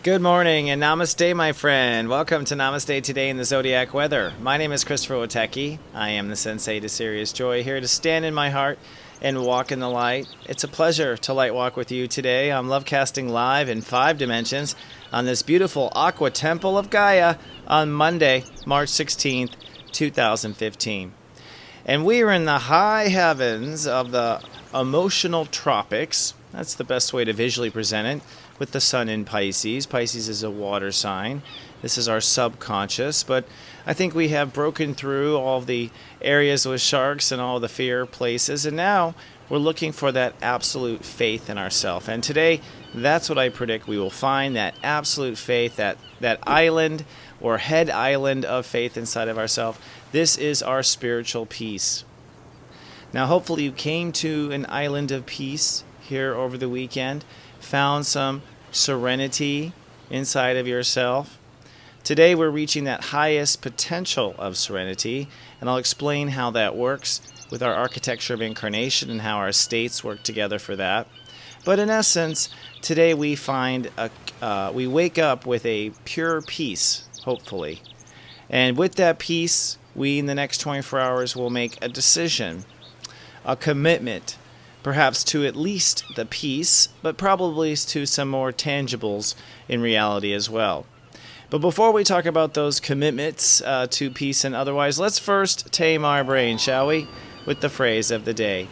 Good morning and Namaste, my friend. Welcome to Namaste Today in the Zodiac Weather. My name is Christopher Witecki. I am the Sensei to Sirius Joy, here to stand in my heart and walk in the light. It's a pleasure to light walk with you today. I'm love casting live in 5 dimensions on this beautiful Aqua Temple of Gaia on Monday, March 16th, 2015. And we are in the high heavens of the emotional tropics. That's the best way to visually present it, with the sun in Pisces. Pisces is a water sign. This is our subconscious, but I think we have broken through all the areas with sharks and all the fear places, and now we're looking for that absolute faith in ourselves. And today, that's what I predict we will find, that absolute faith, that island or head island of faith inside of ourselves. This is our spiritual peace. Now, hopefully you came to an island of peace here over the weekend, found some serenity inside of yourself. Today we're reaching that highest potential of serenity, and I'll explain how that works with our architecture of incarnation and how our states work together for that. But in essence, today we find we wake up with a pure peace, hopefully. And with that peace, we in the next 24 hours will make a decision, a commitment, perhaps to at least the peace, but probably to some more tangibles in reality as well. But before we talk about those commitments to peace and otherwise, let's first tame our brain, shall we, with the phrase of the day.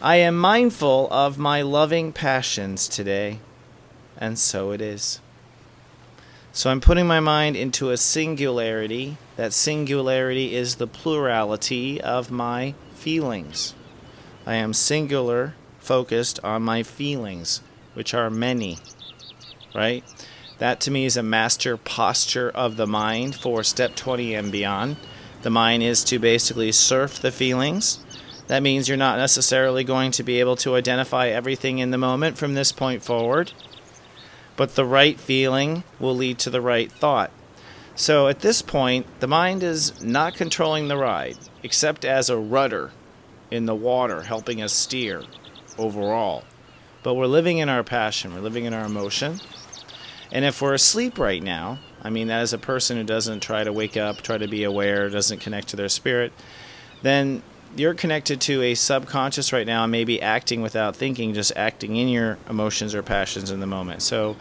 I am mindful of my loving passions today, and so it is. So I'm putting my mind into a singularity. That singularity is the plurality of my feelings. I am singular, focused on my feelings, which are many, right? That to me is a master posture of the mind for step 20 and beyond. The mind is to basically surf the feelings. That means you're not necessarily going to be able to identify everything in the moment from this point forward, but the right feeling will lead to the right thought. So at this point, the mind is not controlling the ride, except as a rudder in the water, helping us steer overall. But we're living in our passion, we're living in our emotion. And if we're asleep right now, I mean that is a person who doesn't try to wake up, try to be aware, doesn't connect to their spirit, then you're connected to a subconscious right now and maybe acting without thinking, just acting in your emotions or passions in the moment. So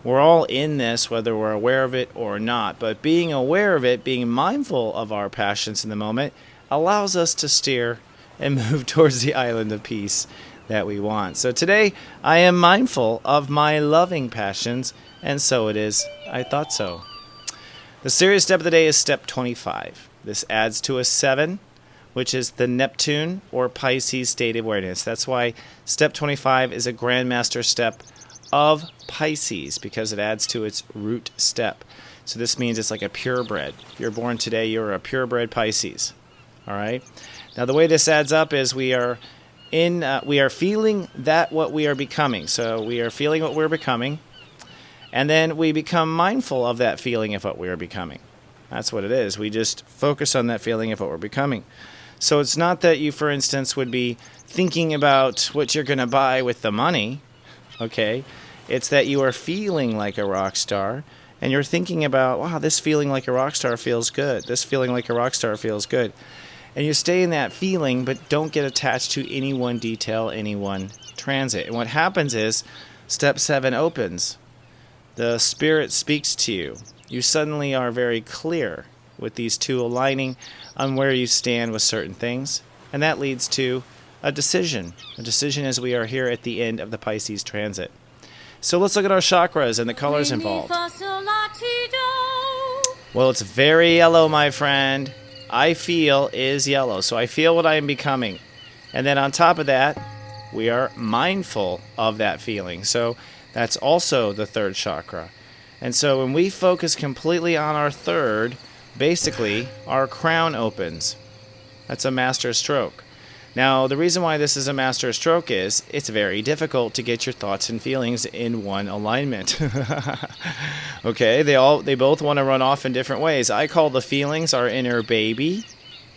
we're all in this, whether we're aware of it or not. But being aware of it, being mindful of our passions in the moment, allows us to steer and move towards the island of peace that we want. So today, I am mindful of my loving passions, and so it is. I thought so. The serious step of the day is step 25. This adds to a 7, which is the Neptune or Pisces state of awareness. That's why step 25 is a grandmaster step of Pisces, because it adds to its root step. So this means it's like a purebred. If you're born today, you're a purebred Pisces. All right? Now, the way this adds up is we are feeling that what we are becoming. So we are feeling what we're becoming, and then we become mindful of that feeling of what we are becoming. That's what it is. We just focus on that feeling of what we're becoming. So it's not that you, for instance, would be thinking about what you're going to buy with the money, okay? It's that you are feeling like a rock star, and you're thinking about, wow, this feeling like a rock star feels good. This feeling like a rock star feels good. And you stay in that feeling, but don't get attached to any one detail, any one transit. And what happens is, step 7 opens. The Spirit speaks to you. You suddenly are very clear with these two aligning on where you stand with certain things. And that leads to a decision. A decision as we are here at the end of the Pisces transit. So let's look at our chakras and the colors involved. Well, it's very yellow, my friend. I feel is yellow. So I feel what I am becoming. And then on top of that, we are mindful of that feeling. So that's also the third chakra. And so when we focus completely on our third, basically our crown opens. That's a master stroke. Now, the reason why this is a master stroke is it's very difficult to get your thoughts and feelings in one alignment. Okay, they both want to run off in different ways. I call the feelings our inner baby,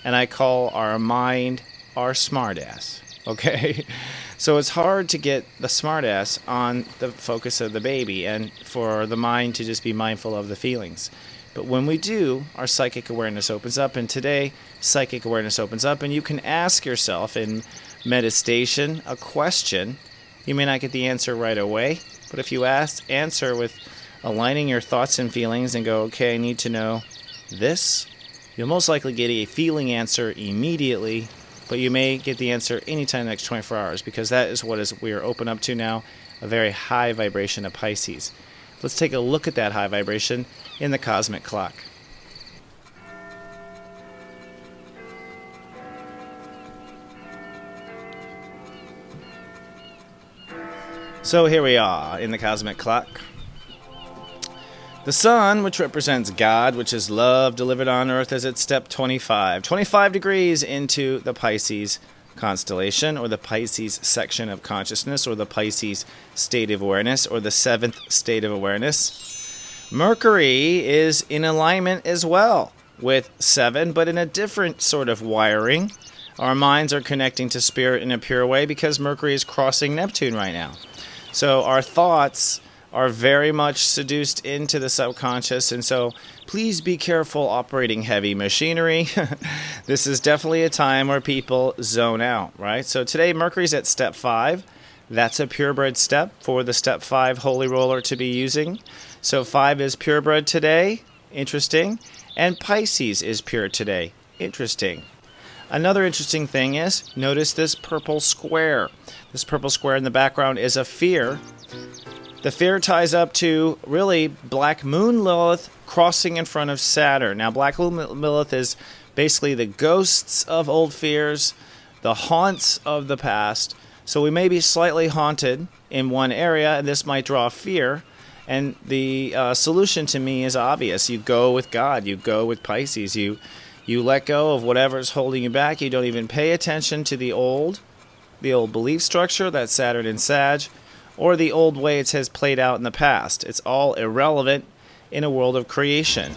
and I call our mind our smartass. okay? So it's hard to get the smartass on the focus of the baby and for the mind to just be mindful of the feelings. But when we do, our psychic awareness opens up, and today, psychic awareness opens up, and you can ask yourself in meditation a question. You may not get the answer right away, but if you answer with aligning your thoughts and feelings and go, okay, I need to know this, you'll most likely get a feeling answer immediately, but you may get the answer anytime in the next 24 hours, because that is what we are open up to now, a very high vibration of Pisces. Let's take a look at that high vibration in the cosmic clock. So here we are in the cosmic clock. The sun, which represents God, which is love delivered on earth, is at step 25. 25 degrees into the Pisces constellation, or the Pisces section of consciousness, or the Pisces state of awareness, or the seventh state of awareness. Mercury is in alignment as well with 7, but in a different sort of wiring. Our minds are connecting to spirit in a pure way because Mercury is crossing Neptune right now. So our thoughts are very much seduced into the subconscious, and so please be careful operating heavy machinery. This is definitely a time where people zone out, right? So today Mercury's at step 5. That's a purebred step for the step 5 holy roller to be using. So 5 is purebred today, interesting, and Pisces is pure today, interesting. Another interesting thing is, notice this purple square. This purple square in the background is a fear. The fear ties up to really Black Moon Lilith crossing in front of Saturn. Now, Black Moon Lilith is basically the ghosts of old fears, the haunts of the past. So we may be slightly haunted in one area, and this might draw fear. And the solution to me is obvious. You go with God. You go with Pisces. You let go of whatever's holding you back. You don't even pay attention to the old belief structure, that's Saturn and Sag, or the old way it has played out in the past. It's all irrelevant in a world of creation.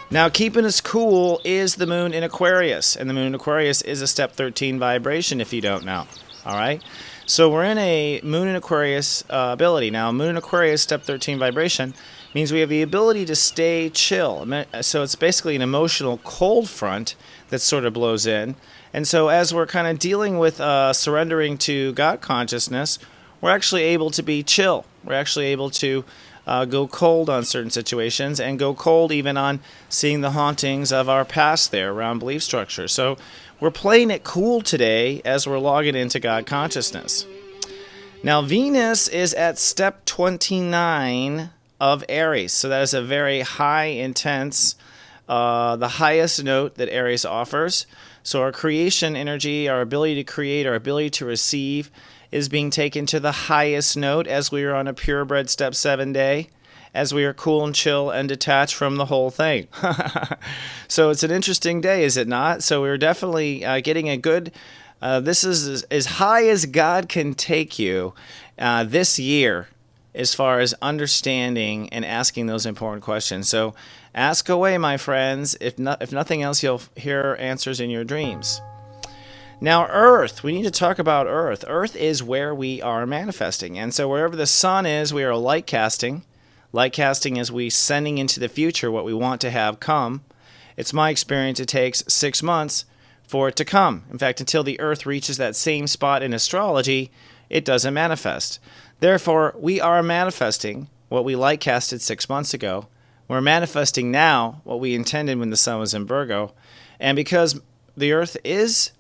Now, keeping us cool is the moon in Aquarius, and the moon in Aquarius is a step 13 vibration, if you don't know. All right? So we're in a moon in Aquarius ability. Now, moon in Aquarius, step 13 vibration, means we have the ability to stay chill. So it's basically an emotional cold front that sort of blows in. And so as we're kind of dealing with surrendering to God consciousness, we're actually able to be chill. We're actually able to go cold on certain situations and go cold even on seeing the hauntings of our past there around belief structure. So we're playing it cool today as we're logging into God consciousness. Now, Venus is at step 29 of Aries. So that is a very high, intense, the highest note that Aries offers. So our creation energy, our ability to create, our ability to receive is being taken to the highest note as we are on a purebred step 7 day, as we are cool and chill and detached from the whole thing. So it's an interesting day, is it not? So we're definitely getting a good, this is as high as God can take you this year as far as understanding and asking those important questions. So ask away, my friends. If nothing else, you'll hear answers in your dreams. Now, Earth. We need to talk about Earth. Earth is where we are manifesting. And so wherever the sun is, we are light casting. Light casting is we sending into the future what we want to have come. It's my experience it takes 6 months for it to come. In fact, until the Earth reaches that same spot in astrology, it doesn't manifest. Therefore, we are manifesting what we light casted 6 months ago. We're manifesting now what we intended when the sun was in Virgo. And because the Earth is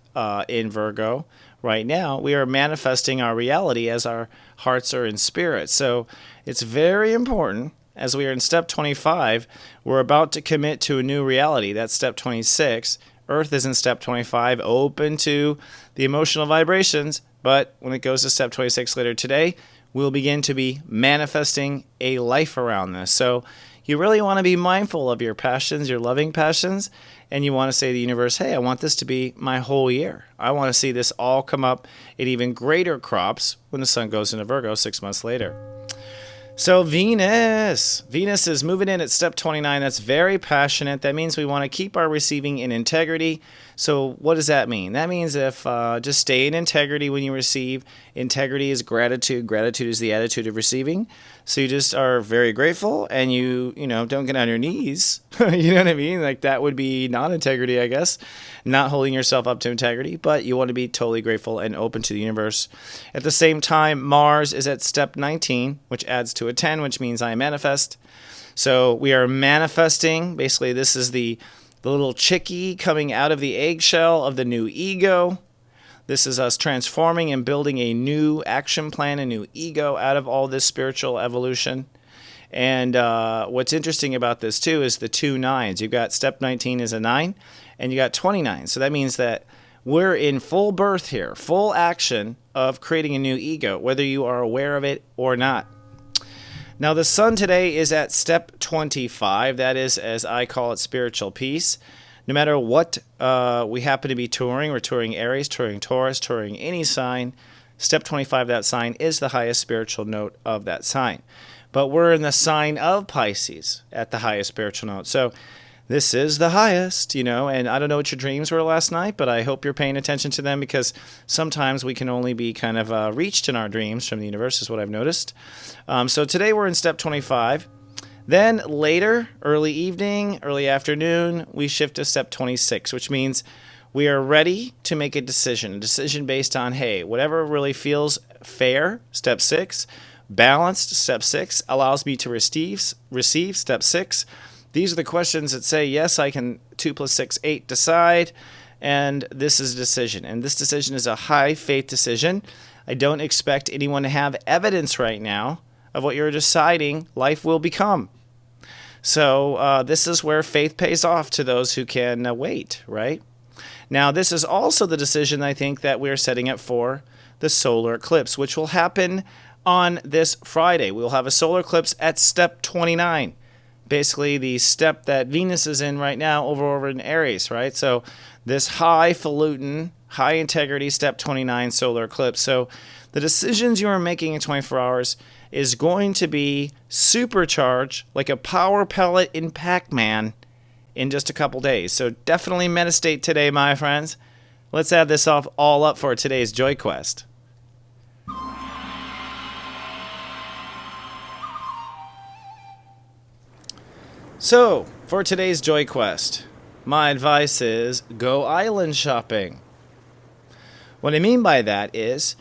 in Virgo right now, we are manifesting our reality as our hearts are in spirit. So it's very important, as we are in step 25, we're about to commit to a new reality. That's step 26. Earth is in step 25, open to the emotional vibrations. But when it goes to step 26 later today, we'll begin to be manifesting a life around this. So you really want to be mindful of your passions, your loving passions, and you want to say to the universe, hey, I want this to be my whole year. I want to see this all come up in even greater crops when the sun goes into Virgo 6 months later. So Venus is moving in at step 29. That's very passionate. That means we want to keep our receiving in integrity. So what does that mean? That means if just stay in integrity when you receive. Integrity is gratitude. Gratitude is the attitude of receiving. So you just are very grateful, and you don't get on your knees. You know what I mean? Like that would be non-integrity, I guess. Not holding yourself up to integrity, but you want to be totally grateful and open to the universe. At the same time, Mars is at step 19, which adds to a 10, which means I manifest. So we are manifesting. Basically, this is the little chickie coming out of the eggshell of the new ego. This is us transforming and building a new action plan, a new ego out of all this spiritual evolution. And what's interesting about this, too, is the 2 9s. You've got step 19 is a 9, and you got 29. So that means that we're in full birth here, full action of creating a new ego, whether you are aware of it or not. Now, the sun today is at step 25. That is, as I call it, spiritual peace. No matter what we happen to be touring, we're touring Aries, touring Taurus, touring any sign, step 25 of that sign is the highest spiritual note of that sign. But we're in the sign of Pisces at the highest spiritual note. So this is the highest, and I don't know what your dreams were last night, but I hope you're paying attention to them, because sometimes we can only be kind of reached in our dreams from the universe, is what I've noticed. So today we're in step 25. Then later, early evening, early afternoon, we shift to step 26, which means we are ready to make a decision based on, hey, whatever really feels fair, step 6, balanced, step 6, allows me to receive, step 6. These are the questions that say, yes, I can 2 + 6, 8, decide, and this is a decision. And this decision is a high faith decision. I don't expect anyone to have evidence right now of what you're deciding life will become. So this is where faith pays off to those who can wait, right? Now, this is also the decision, I think, that we're setting up for the solar eclipse, which will happen on this Friday. We'll have a solar eclipse at step 29, basically the step that Venus is in right now over in Aries, right? So this highfalutin, high integrity step 29 solar eclipse. So the decisions you are making in 24 hours is going to be supercharged like a power pellet in Pac-Man in just a couple days. So definitely meditate today, my friends. Let's add this all up for today's Joy Quest. So, for today's Joy Quest, my advice is go island shopping. What I mean by that is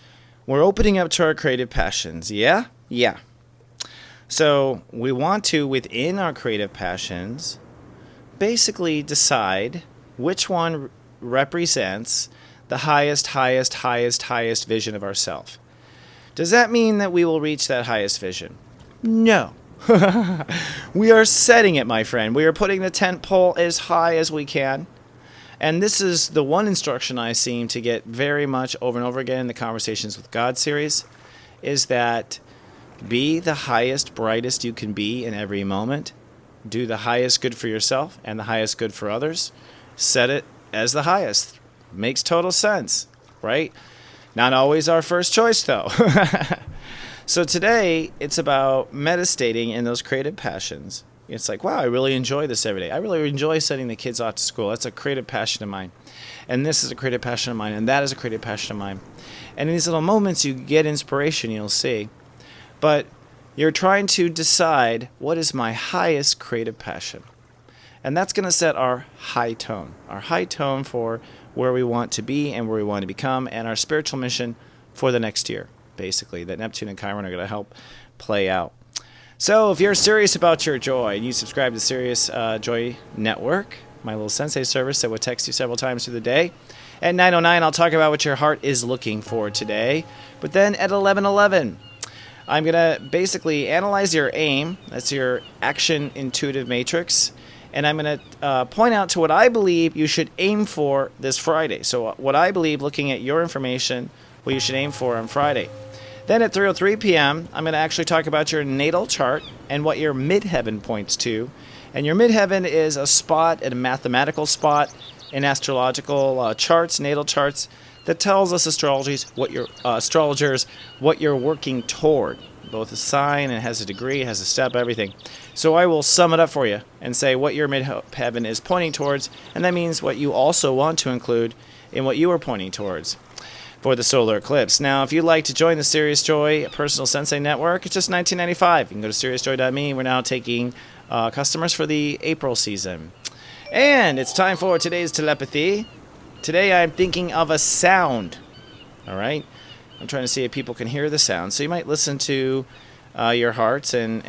we're opening up to our creative passions. Yeah. So we want to, within our creative passions, basically decide which one represents the highest vision of ourselves. Does that mean that we will reach that highest vision? No. We are setting it, my friend. We are putting the tent pole as high as we can. And this is the one instruction I seem to get very much over and over again in the Conversations with God series, is that be the highest, brightest you can be in every moment. Do the highest good for yourself and the highest good for others. Set it as the highest. Makes total sense, right? Not always our first choice, though. So today, it's about meditating in those creative passions. It's like, wow, I really enjoy this every day. I really enjoy sending the kids off to school. That's a creative passion of mine. And this is a creative passion of mine. And that is a creative passion of mine. And in these little moments, you get inspiration, you'll see. But you're trying to decide, what is my highest creative passion? And that's going to set our high tone for where we want to be and where we want to become, and our spiritual mission for the next year, basically, that Neptune and Chiron are going to help play out. So if you're serious about your joy and you subscribe to Sirius Joy Network, my little Sensei service that will text you several times through the day, at 9:09 I'll talk about what your heart is looking for today. But then at 11:11, I'm going to basically analyze your aim. That's your action intuitive matrix. And I'm going to point out to what I believe you should aim for this Friday. So what I believe, looking at your information, what you should aim for on Friday. Then at 3:03 p.m., I'm going to actually talk about your natal chart and what your midheaven points to. And your midheaven is a spot, a mathematical spot in astrological charts, natal charts, that tells us astrologers what you're working toward. both a sign and it has a degree, it has a step, everything. So I will sum it up for you and say what your midheaven is pointing towards, and that means what you also want to include in what you are pointing towards for the solar eclipse. Now, if you'd like to join the Sirius Joy Personal Sensei Network, it's just $19.95. You can go to SiriousJoy.me. We're now taking customers for the April season. And it's time for today's telepathy. Today I'm thinking of a sound. All right? I'm trying to see if people can hear the sound. So you might listen to your hearts and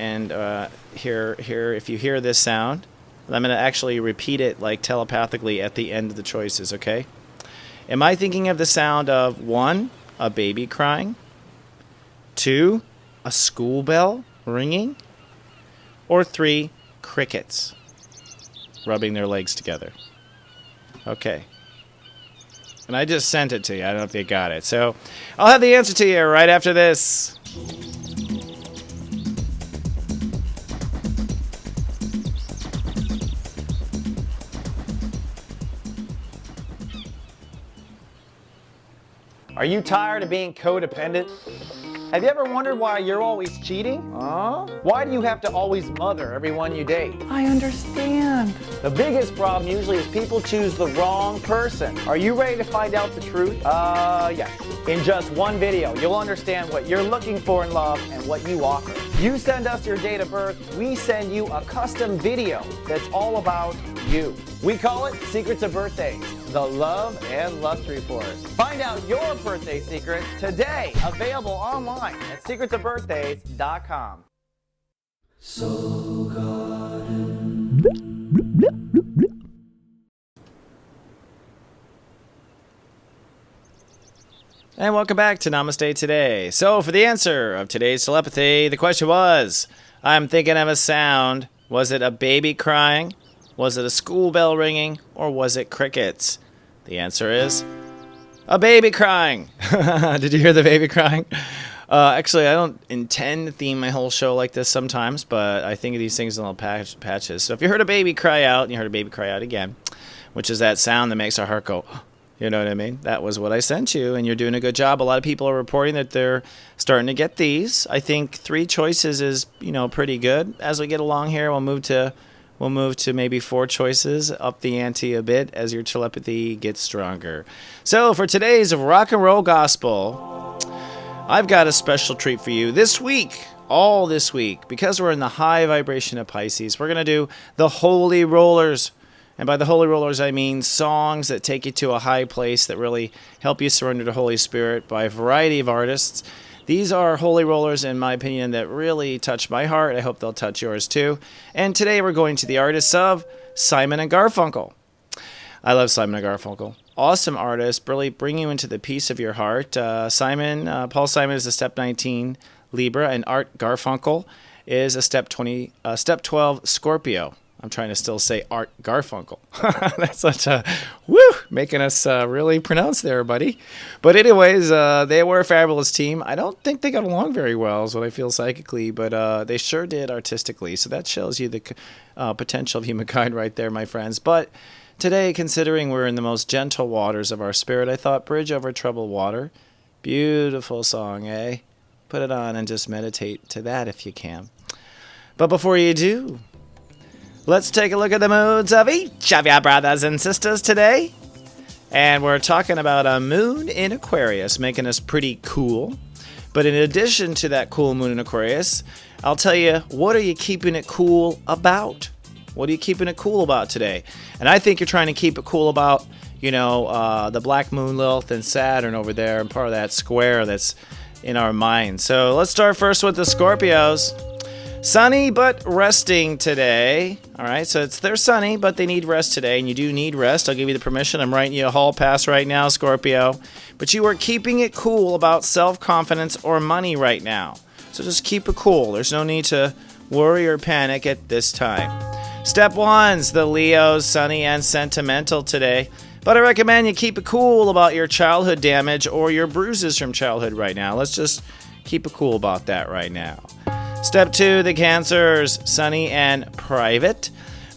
hear if you hear this sound. I'm going to actually repeat it like telepathically at the end of the choices, okay? Am I thinking of the sound of 1, a baby crying, 2, a school bell ringing, or 3, crickets rubbing their legs together? Okay. And I just sent it to you. I don't know if you got it. So I'll have the answer to you right after this. Are you tired of being codependent? Have you ever wondered why you're always cheating? Why do you have to always mother everyone you date? I understand. The biggest problem usually is people choose the wrong person. Are you ready to find out the truth? Yes. In just one video, you'll understand what you're looking for in love and what you offer. You send us your date of birth, we send you a custom video that's all about you. We call it Secrets of Birthdays, the Love and Lust Report. Find out your birthday secrets today, available online at secretsofbirthdays.com. Soul Garden. And welcome back to Namaste Today. So for the answer of today's telepathy, the question was, I'm thinking of a sound. Was it a baby crying? Was it a school bell ringing? Or was it crickets? The answer is a baby crying. Did you hear the baby crying? Actually, I don't intend to theme my whole show like this sometimes, but I think of these things in little patches. So if you heard a baby cry out, and you heard a baby cry out again, which is that sound that makes our heart go, you know what I mean? That was what I sent you, and you're doing a good job. A lot of people are reporting that they're starting to get these. I think 3 choices is, pretty good. As we get along here, we'll move to maybe 4 choices, up the ante a bit as your telepathy gets stronger. So for today's rock and roll gospel, I've got a special treat for you this week. All this week, because we're in the high vibration of Pisces, we're going to do the Holy Rollers. And by the Holy Rollers, I mean songs that take you to a high place that really help you surrender to Holy Spirit by a variety of artists. These are Holy Rollers, in my opinion, that really touch my heart. I hope they'll touch yours too. And today we're going to the artists of Simon and Garfunkel. I love Simon and Garfunkel. Awesome artist, really bring you into the peace of your heart. Paul Simon is a step 19 Libra, and Art Garfunkel is a step 12 Scorpio. I'm trying to still say Art Garfunkel. That's such a making us really pronounce there, buddy. But anyways, they were a fabulous team. I don't think they got along very well, is what I feel psychically, but they sure did artistically. So that shows you the potential of humankind right there, my friends. But today, considering we're in the most gentle waters of our spirit, I thought Bridge Over Troubled Water, beautiful song, eh? Put it on and just meditate to that if you can. But before you do, let's take a look at the moods of each of your brothers and sisters today. And we're talking about a moon in Aquarius, making us pretty cool. But in addition to that cool moon in Aquarius, I'll tell you, what are you keeping it cool about? What are you keeping it cool about today? And I think you're trying to keep it cool about, the black moon Lilith and Saturn over there, and part of that square that's in our mind. So let's start first with the Scorpios. Sunny but resting today. All right, so they're sunny, but they need rest today, and you do need rest. I'll give you the permission. I'm writing you a hall pass right now, Scorpio. But you are keeping it cool about self-confidence or money right now. So just keep it cool. There's no need to worry or panic at this time. Step 1's the Leos, sunny and sentimental today. But I recommend you keep it cool about your childhood damage or your bruises from childhood right now. Let's just keep it cool about that right now. Step 2, the Cancers, sunny and private,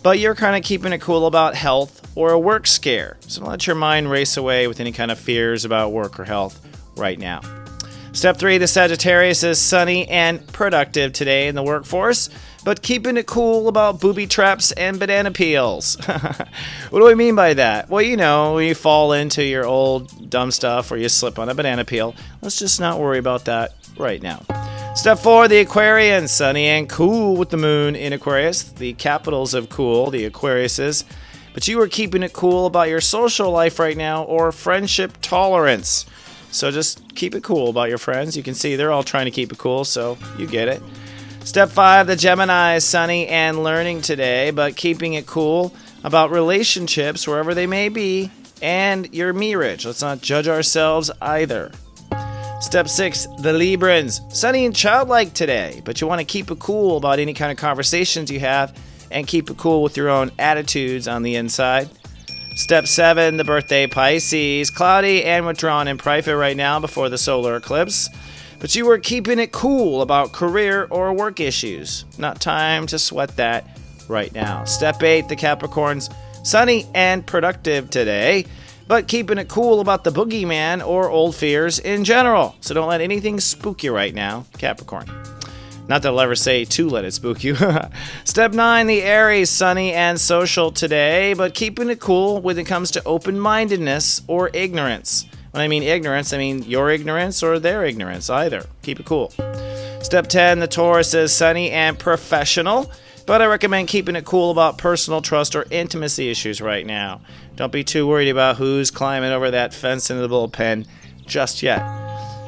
but you're kind of keeping it cool about health or a work scare. So don't let your mind race away with any kind of fears about work or health right now. Step 3, the Sagittarius is sunny and productive today in the workforce, but keeping it cool about booby traps and banana peels. What do I mean by that? Well, you know, when you fall into your old dumb stuff or you slip on a banana peel, let's just not worry about that right now. Step 4, the Aquarian, sunny and cool with the moon in Aquarius, the capitals of cool, the Aquariuses. But you are keeping it cool about your social life right now or friendship tolerance. So just keep it cool about your friends. You can see they're all trying to keep it cool, so you get it. Step 5, the Gemini is sunny and learning today, but keeping it cool about relationships wherever they may be and your marriage. Let's not judge ourselves either. Step 6, the Librans, sunny and childlike today, but you want to keep it cool about any kind of conversations you have and keep it cool with your own attitudes on the inside. Step 7, the birthday Pisces, cloudy and withdrawn in private right now before the solar eclipse. But you are keeping it cool about career or work issues. Not time to sweat that right now. Step 8, the Capricorns, sunny and productive today, but keeping it cool about the boogeyman or old fears in general. So don't let anything spook you right now, Capricorn. Not that I'll ever say to let it spook you. Step 9, the Aries, sunny and social today, but keeping it cool when it comes to open-mindedness or ignorance. When I mean ignorance, I mean your ignorance or their ignorance, either. Keep it cool. Step 10, the Taurus is sunny and professional, but I recommend keeping it cool about personal trust or intimacy issues right now. Don't be too worried about who's climbing over that fence into the bullpen just yet.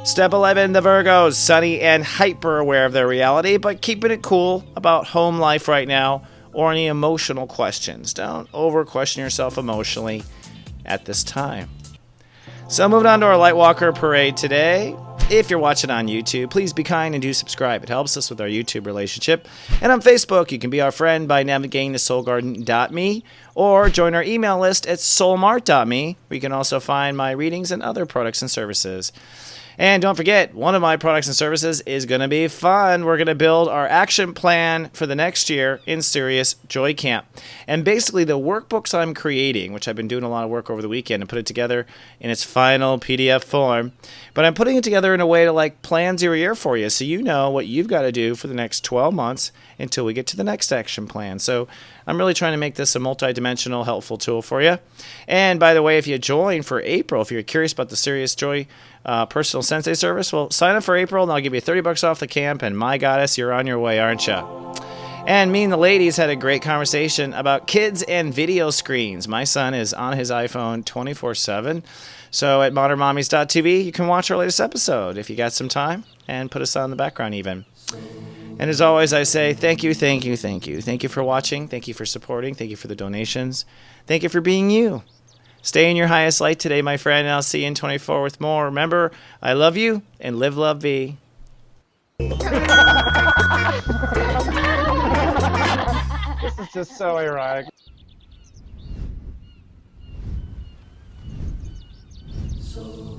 Step 11, the Virgos, sunny and hyper aware of their reality, but keeping it cool about home life right now or any emotional questions. Don't over question yourself emotionally at this time. So moving on to our Lightwalker Parade today. If you're watching on YouTube, please be kind and do subscribe. It helps us with our YouTube relationship. And on Facebook, you can be our friend by navigating to soulgarden.me or join our email list at soulmart.me, where you can also find my readings and other products and services. And don't forget, one of my products and services is going to be fun. We're going to build our action plan for the next year in Sirius Joy Camp. And basically the workbooks I'm creating, which I've been doing a lot of work over the weekend and put it together in its final PDF form, but I'm putting it together in a way to like plan your year for you so you know what you've got to do for the next 12 months until we get to the next action plan. So I'm really trying to make this a multi-dimensional, helpful tool for you. And by the way, if you join for April, if you're curious about the Sirius Joy personal Sensei service, well, sign up for April and I'll give you $30 off the camp. And my goddess, you're on your way, aren't you? And me and the ladies had a great conversation about kids and video screens. My son is on his iPhone 24/7. So at modernmommies.tv, you can watch our latest episode if you got some time and put us on the background even. And as always, I say thank you, thank you, thank you. Thank you for watching. Thank you for supporting. Thank you for the donations. Thank you for being you. Stay in your highest light today, my friend, and I'll see you in 24 with more. Remember, I love you, and live, love, be. This is just so ironic. So